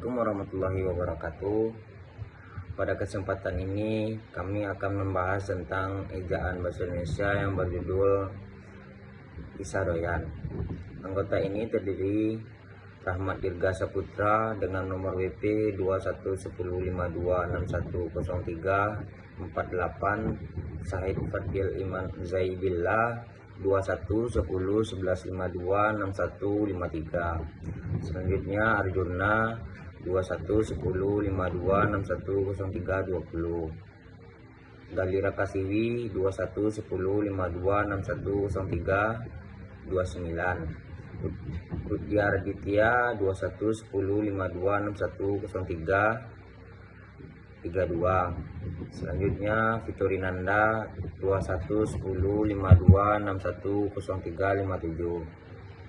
Assalamualaikum warahmatullahi wabarakatuh. Pada kesempatan ini kami akan membahas tentang ejaan bahasa Indonesia yang berjudul Kisah Doyan. Anggota ini terdiri Rahmat Dirga Saputra dengan nomor WP 211052610348, Syahid Fadil Iman Zaidillah 211011526153. Selanjutnya Arjuna 211052610320, Galira Kasiwi 211052610329, Rudyar Ditya 211052610332. Selanjutnya Fitorinanda 211052610357.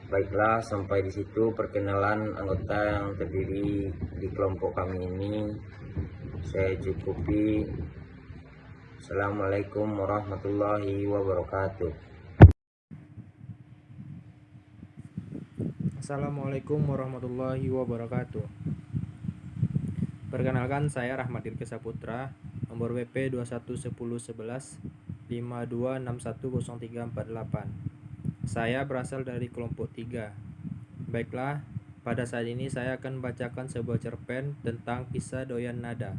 Baiklah, sampai di situ perkenalan anggota yang terdiri di kelompok kami ini. Saya cukupi. Assalamualaikum warahmatullahi wabarakatuh. Assalamualaikum warahmatullahi wabarakatuh. Perkenalkan, saya Rahmat Dirga Saputra, nomor WP 21101152610348. Saya berasal dari kelompok 3. Baiklah, pada saat ini saya akan membacakan sebuah cerpen tentang kisah Doyan Nada.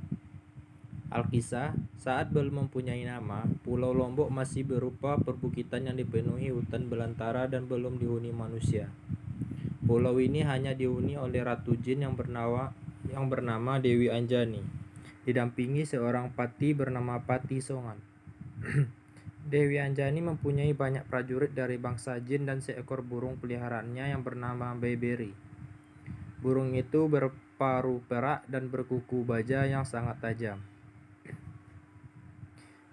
Alkisah, saat belum mempunyai nama, Pulau Lombok masih berupa perbukitan yang dipenuhi hutan belantara dan belum dihuni manusia. Pulau ini hanya dihuni oleh ratu jin yang bernama Dewi Anjani, didampingi seorang pati bernama Pati Songan. Dewi Anjani mempunyai banyak prajurit dari bangsa jin dan seekor burung peliharaannya yang bernama Beberi. Burung itu berparuh perak dan berkuku baja yang sangat tajam.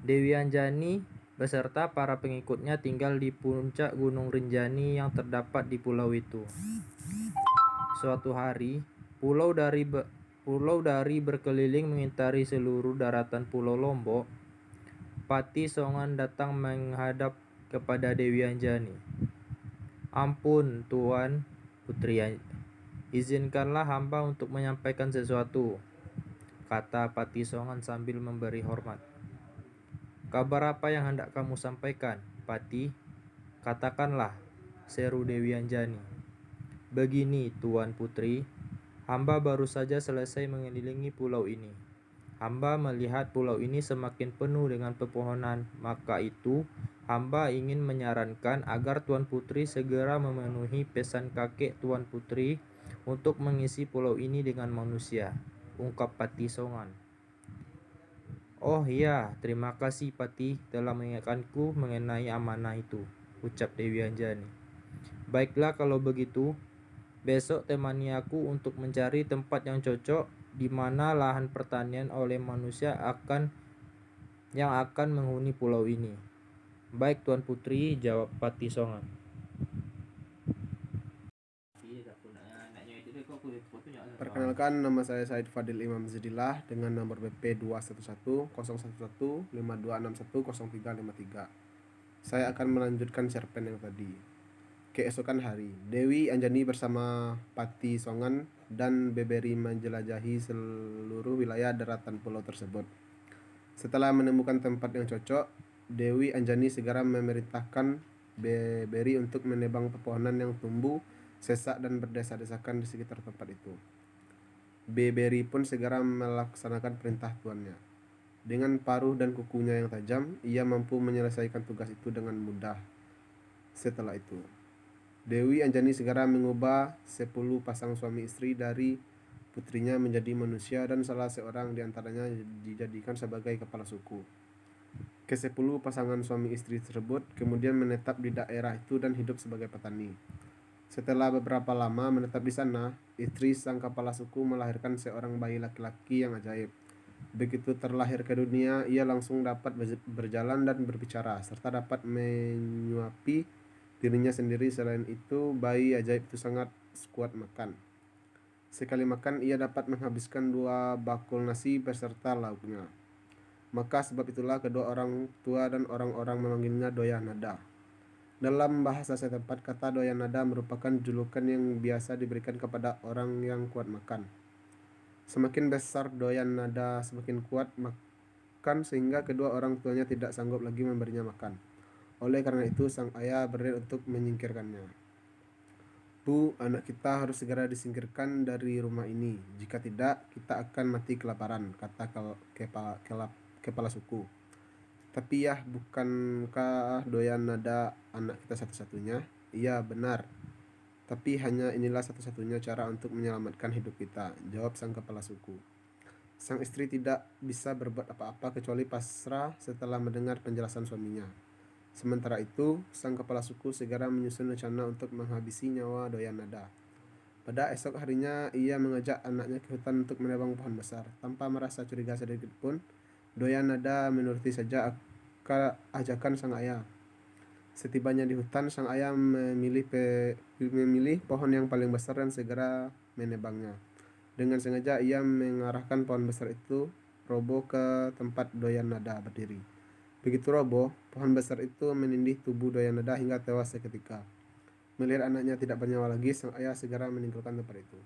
Dewi Anjani beserta para pengikutnya tinggal di puncak Gunung Rinjani yang terdapat di pulau itu. Suatu hari, pulau dari berkeliling mengitari seluruh daratan Pulau Lombok. Pati Songan datang menghadap kepada Dewi Anjani. "Ampun, Tuan Putri, izinkanlah hamba untuk menyampaikan sesuatu," kata Pati Songan sambil memberi hormat. "Kabar apa yang hendak kamu sampaikan, Pati? Katakanlah," seru Dewi Anjani. "Begini, Tuan Putri, hamba baru saja selesai mengelilingi pulau ini. Hamba melihat pulau ini semakin penuh dengan pepohonan, maka itu hamba ingin menyarankan agar Tuan Putri segera memenuhi pesan kakek Tuan Putri untuk mengisi pulau ini dengan manusia," ungkap Pati Songan. "Oh iya, terima kasih Pati telah mengingatkanku mengenai amanah itu," ucap Dewi Anjani. "Baiklah kalau begitu, besok temani aku untuk mencari tempat yang cocok di mana lahan pertanian oleh manusia yang akan menghuni pulau ini." "Baik Tuan Putri," jawab Pati Songan. Perkenalkan, nama saya Syahid Fadil Iman Zaidillah dengan nomor BP 21101152610353. Saya akan melanjutkan cerpen yang tadi. Keesokan hari, Dewi Anjani bersama Pati Songan dan Beberi menjelajahi seluruh wilayah daratan pulau tersebut. Setelah menemukan tempat yang cocok, Dewi Anjani segera memerintahkan Beberi untuk menebang pepohonan yang tumbuh sesak dan berdesa-desakan di sekitar tempat itu. Beberi pun segera melaksanakan perintah tuannya. Dengan paruh dan kukunya yang tajam, ia mampu menyelesaikan tugas itu dengan mudah. Setelah itu, Dewi Anjani segera mengubah 10 pasang suami istri dari putrinya menjadi manusia dan salah seorang di antaranya dijadikan sebagai kepala suku. Ke-10 pasangan suami istri tersebut kemudian menetap di daerah itu dan hidup sebagai petani. Setelah beberapa lama menetap di sana, istri sang kepala suku melahirkan seorang bayi laki-laki yang ajaib. Begitu terlahir ke dunia, ia langsung dapat berjalan dan berbicara, serta dapat menyuapi dirinya sendiri. Selain itu, bayi ajaib itu sangat kuat makan. Sekali makan, ia dapat menghabiskan 2 bakul nasi beserta lauknya. Maka sebab itulah kedua orang tua dan orang-orang memanggilnya Doyan Nada. Dalam bahasa setempat, kata Doyan Nada merupakan julukan yang biasa diberikan kepada orang yang kuat makan. Semakin besar doyan nada, semakin kuat makan sehingga kedua orang tuanya tidak sanggup lagi memberinya makan. Oleh karena itu, sang ayah berdiri untuk menyingkirkannya. Bu, anak kita harus segera disingkirkan dari rumah ini. Jika tidak, kita akan mati kelaparan, kata kepala suku. Tapi ya, bukankah doyan nada anak kita satu-satunya? Iya, benar. Tapi hanya inilah satu-satunya cara untuk menyelamatkan hidup kita, jawab sang kepala suku. Sang istri tidak bisa berbuat apa-apa kecuali pasrah setelah mendengar penjelasan suaminya. Sementara itu, sang kepala suku segera menyusun rencana untuk menghabisi nyawa doyan nada. Pada esok harinya, ia mengajak anaknya ke hutan untuk menebang pohon besar. Tanpa merasa curiga sedikit pun, doyan nada menuruti saja ajakan sang ayah. Setibanya di hutan, sang ayah memilih pohon yang paling besar dan segera menebangnya. Dengan sengaja ia mengarahkan pohon besar itu roboh ke tempat doyan nada berdiri. Begitu roboh, pohon besar itu menindih tubuh doyan nada hingga tewas seketika. Melihat anaknya tidak bernyawa lagi, sang ayah segera meninggalkan tempat itu.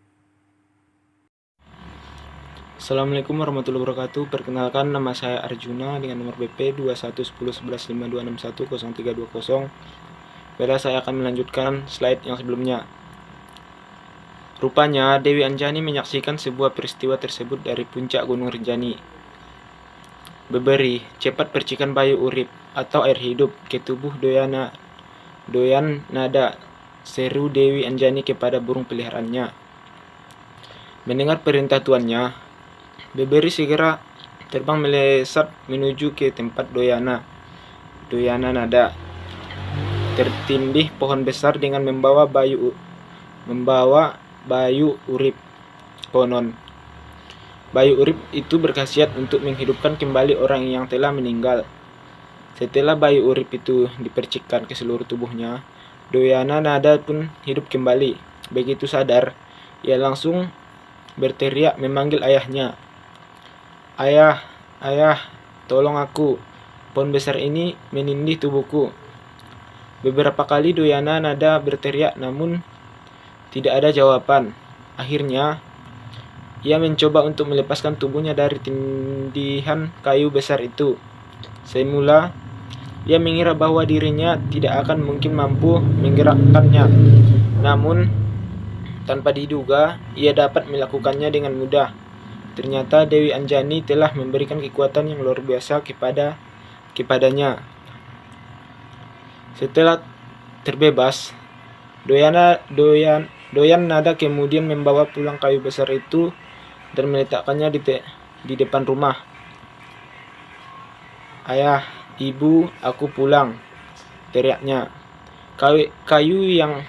Assalamualaikum warahmatullahi wabarakatuh. Perkenalkan, nama saya Arjuna dengan nomor BP 21101152610320. Baiklah, saya akan melanjutkan slide yang sebelumnya. Rupanya Dewi Anjani menyaksikan sebuah peristiwa tersebut dari puncak Gunung Rinjani. Beberi, cepat percikan bayu urip atau air hidup ke tubuh doyan nada, seru Dewi Anjani kepada burung peliharaannya. Mendengar perintah tuannya, Beberi segera terbang melesat menuju ke tempat doyana nada. Tertindih pohon besar dengan membawa bayu urip. Konon, bayu urip itu berkhasiat untuk menghidupkan kembali orang yang telah meninggal. Setelah bayu urip itu dipercikkan ke seluruh tubuhnya, doyana nada pun hidup kembali. Begitu sadar, ia langsung berteriak memanggil ayahnya. Ayah, ayah, tolong aku. Pohon besar ini menindih tubuhku. Beberapa kali doyana nada berteriak namun tidak ada jawaban. Akhirnya, ia mencoba untuk melepaskan tubuhnya dari tindihan kayu besar itu. Semula, ia mengira bahwa dirinya tidak akan mungkin mampu menggerakkannya. Namun, tanpa diduga, ia dapat melakukannya dengan mudah. Ternyata Dewi Anjani telah memberikan kekuatan yang luar biasa kepadanya. Setelah terbebas, doyan nada kemudian membawa pulang kayu besar itu dan meletakkannya di depan rumah. Ayah, ibu, aku pulang, teriaknya. Kayu yang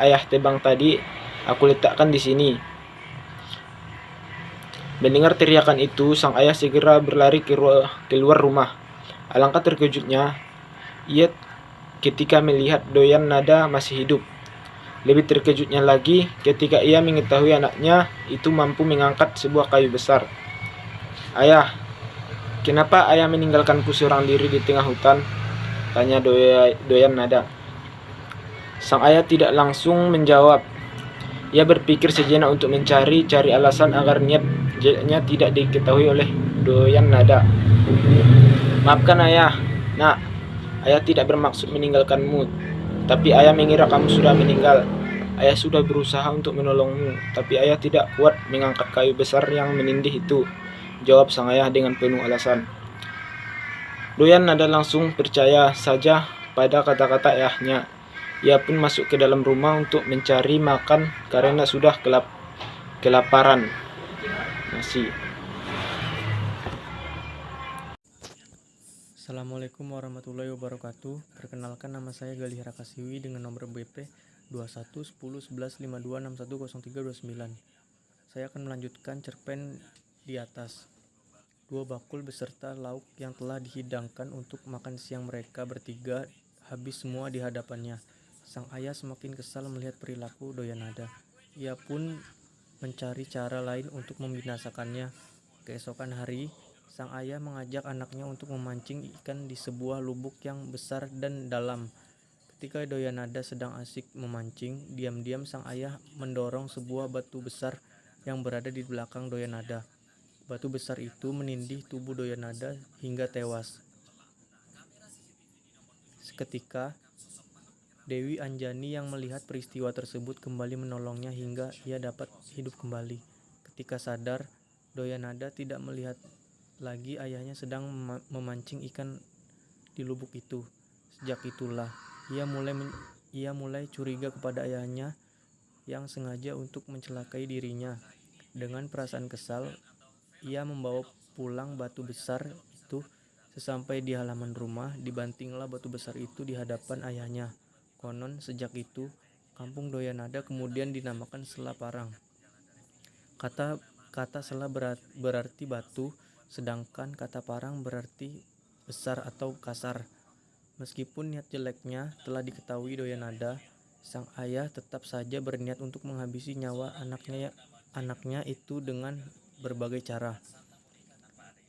ayah tebang tadi aku letakkan di sini. Mendengar teriakan itu, sang ayah segera berlari keluar rumah. Alangkah terkejutnya ia ketika melihat doyan nada masih hidup. Lebih terkejutnya lagi ketika ia mengetahui anaknya itu mampu mengangkat sebuah kayu besar. Ayah, kenapa ayah meninggalkanku seorang diri di tengah hutan? Tanya doyan nada. Sang ayah tidak langsung menjawab. Ia berpikir sejenak untuk mencari alasan agar niatnya tidak diketahui oleh doyan nada. Maafkan ayah, nak. Ayah tidak bermaksud meninggalkanmu, tapi ayah mengira kamu sudah meninggal. Ayah sudah berusaha untuk menolongmu, tapi ayah tidak kuat mengangkat kayu besar yang menindih itu, jawab sang ayah dengan penuh alasan. Doyan nada langsung percaya saja pada kata-kata ayahnya. Ia pun masuk ke dalam rumah untuk mencari makan karena sudah kelaparan. Nasi. Assalamualaikum warahmatullahi wabarakatuh. Perkenalkan, nama saya Galih Rakasiwi dengan nomor BP 21101152610329. Saya akan melanjutkan cerpen di atas. 2 bakul beserta lauk yang telah dihidangkan untuk makan siang mereka bertiga habis semua di hadapannya. Sang ayah semakin kesal melihat perilaku doyan nada. Ia pun mencari cara lain untuk membinasakannya. Keesokan hari, sang ayah mengajak anaknya untuk memancing ikan di sebuah lubuk yang besar dan dalam. Ketika doyan nada sedang asik memancing, diam-diam sang ayah mendorong sebuah batu besar yang berada di belakang Doyanada. Batu besar itu menindih tubuh Doyanada hingga tewas. Seketika, Dewi Anjani yang melihat peristiwa tersebut kembali menolongnya hingga ia dapat hidup kembali. Ketika sadar, Doyanada tidak melihat lagi ayahnya sedang memancing ikan di lubuk itu. Sejak itulah, ia mulai curiga kepada ayahnya yang sengaja untuk mencelakai dirinya. Dengan perasaan kesal, ia membawa pulang batu besar itu. Sesampai di halaman rumah, dibantinglah batu besar itu di hadapan ayahnya. Konon sejak itu, kampung Doyanada kemudian dinamakan Sela Parang. Kata Sela berarti batu, sedangkan kata Parang berarti besar atau kasar. Meskipun niat jeleknya telah diketahui Doyanada, sang ayah tetap saja berniat untuk menghabisi nyawa anaknya itu dengan berbagai cara.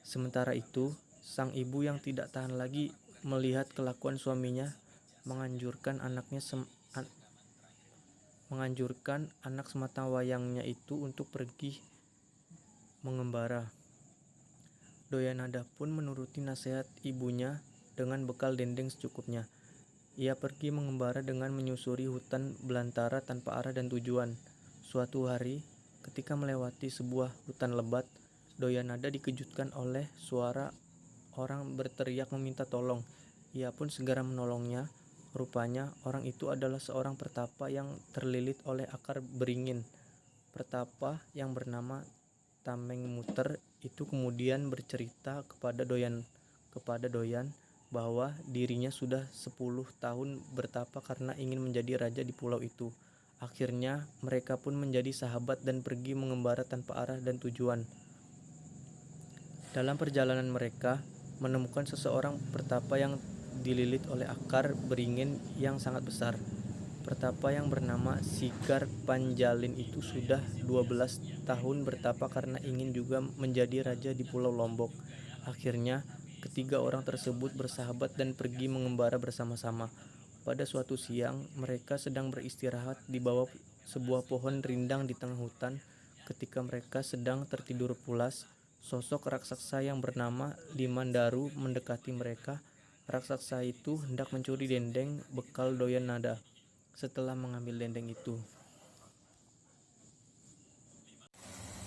Sementara itu, sang ibu yang tidak tahan lagi melihat kelakuan suaminya menganjurkan anak sematawayangnya itu untuk pergi mengembara. Doyanada pun menuruti nasihat ibunya dengan bekal dendeng secukupnya. Ia pergi mengembara dengan menyusuri hutan belantara tanpa arah dan tujuan. Suatu hari, ketika melewati sebuah hutan lebat, Doyanada dikejutkan oleh suara orang berteriak meminta tolong. Ia pun segera menolongnya. Rupanya orang itu adalah seorang pertapa yang terlilit oleh akar beringin. Pertapa yang bernama Tameng Muter itu kemudian bercerita kepada Doyan bahwa dirinya sudah 10 tahun bertapa karena ingin menjadi raja di pulau itu. Akhirnya mereka pun menjadi sahabat dan pergi mengembara tanpa arah dan tujuan. Dalam perjalanan mereka menemukan seseorang pertapa yang dililit oleh akar beringin yang sangat besar. Pertapa yang bernama Sigar Panjalin itu sudah 12 tahun bertapa karena ingin juga menjadi raja di Pulau Lombok. Akhirnya, ketiga orang tersebut bersahabat dan pergi mengembara bersama-sama. Pada suatu siang, mereka sedang beristirahat di bawah sebuah pohon rindang di tengah hutan. Ketika mereka sedang tertidur pulas, sosok raksasa yang bernama Limandaru mendekati mereka. Raksasa itu hendak mencuri dendeng bekal Doyanada. Setelah mengambil dendeng itu,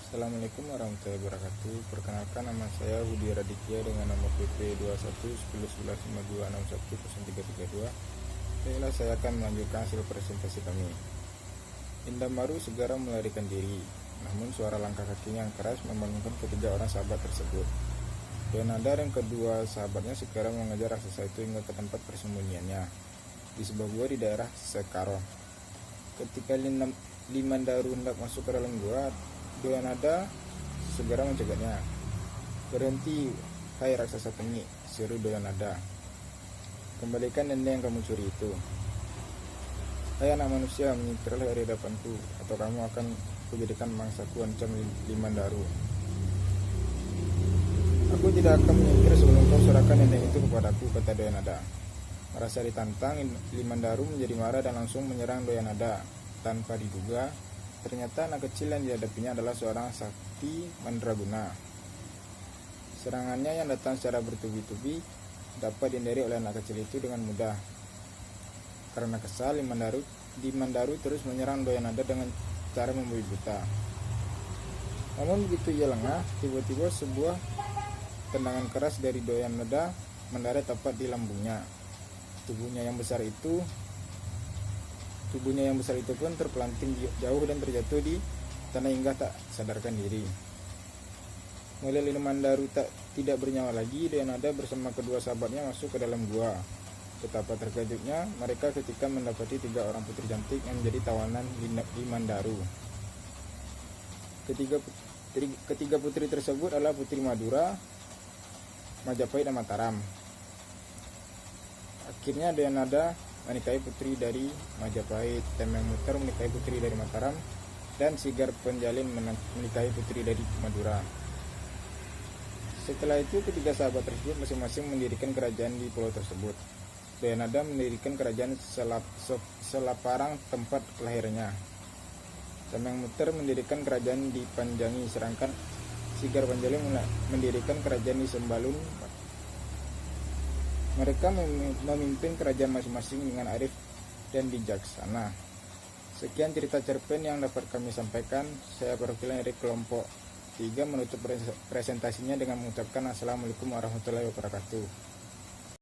Assalamualaikum warahmatullahi wabarakatuh. Perkenalkan, nama saya Budi Raditya dengan nomor PP 21101152610332. Inilah saya akan melanjutkan hasil presentasi kami. Indaharu segera melarikan diri, namun suara langkah kakinya yang keras membangunkan ketiga orang sahabat tersebut. Doyanada dan kedua sahabatnya segera mengejar raksasa itu hingga ke tempat persembunyiannya di sebuah gua di daerah Sekaro. Ketika Limandaru hendak masuk ke dalam gua, Doyanada segera mencegahnya. "Berhenti, hai raksasa tengik," seru Doyanada. "Kembalikan dendeng yang kamu curi itu. Hai anak manusia, menyingkirlah dari hadapanku, atau kamu akan kujadikan mangsaku," ancam Limandaru. "Aku tidak akan menyingkir sebelum kau serahkan dendeng itu kepadaku," kata Doyanada. Merasa ditantang, Limandaru menjadi marah dan langsung menyerang Doyanada. Tanpa diduga, ternyata anak kecil yang dihadapinya adalah seorang sakti mandraguna. Serangannya yang datang secara bertubi-tubi dapat dihindari oleh anak kecil itu dengan mudah. Karena kesal, Limandaru terus menyerang Doyanada dengan cara membabi buta. Namun begitu ia lengah, tiba-tiba sebuah tendangan keras dari Doyanada mendarat tepat di lambungnya. Tubuhnya yang besar itu pun terpelanting jauh dan terjatuh di tanah hingga tak sadarkan diri. Melihat Limandaru tidak bernyawa lagi, Doyanada bersama kedua sahabatnya masuk ke dalam gua. Betapa terkejutnya mereka ketika mendapati 3 orang putri cantik yang menjadi tawanan Limandaru. Ketiga putri tersebut adalah Putri Madura, Majapahit, dan Mataram. Akhirnya Doyanada menikahi putri dari Majapahit, Tameng Muter menikahi putri dari Mataram, dan Sigar Panjalin menikahi putri dari Madura. Setelah itu, ketiga sahabat tersebut masing-masing mendirikan kerajaan di pulau tersebut. Doyanada mendirikan kerajaan Selaparang, tempat kelahirannya. Sameng Muter mendirikan kerajaan di Panjangi, sedangkan Sigar Panjalin mendirikan kerajaan di Sembalun. Mereka memimpin kerajaan masing-masing dengan arif dan bijaksana. Sekian cerita cerpen yang dapat kami sampaikan. Saya perwakilan dari kelompok 3 menutup presentasinya dengan mengucapkan Assalamualaikum warahmatullahi wabarakatuh.